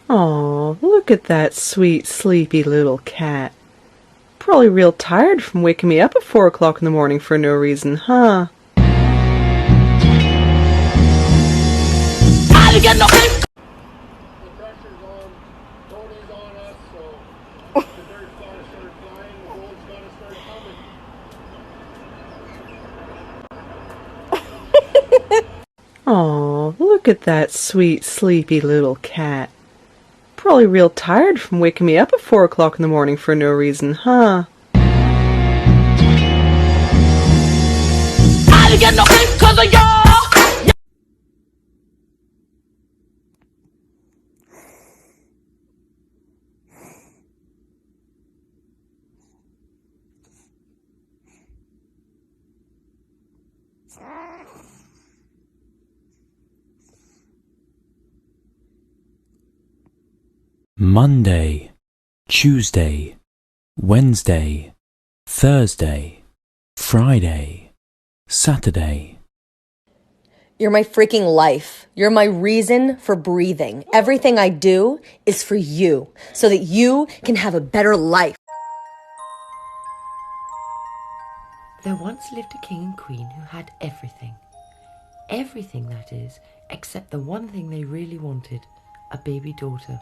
Aw, look at that sweet, sleepy little cat. Probably real tired from waking me up at 4 o'clock in the morning for no reason, huh? The pressure's on, Tony's on us, so the dirt's gotta start flying, the gold's gotta start coming. Aw, look at that sweet, sleepy little cat. Probably real tired from waking me up at 4 o'clock in the morning for no reason, huh? I didn't get no sleep 'cause of y'all! Monday, Tuesday, Wednesday, Thursday, Friday, Saturday. You're my freaking life. You're my reason for breathing. Everything I do is for you, so that you can have a better life. There once lived a king and queen who had everything. Everything, that is, except the one thing they really wanted, a baby daughter.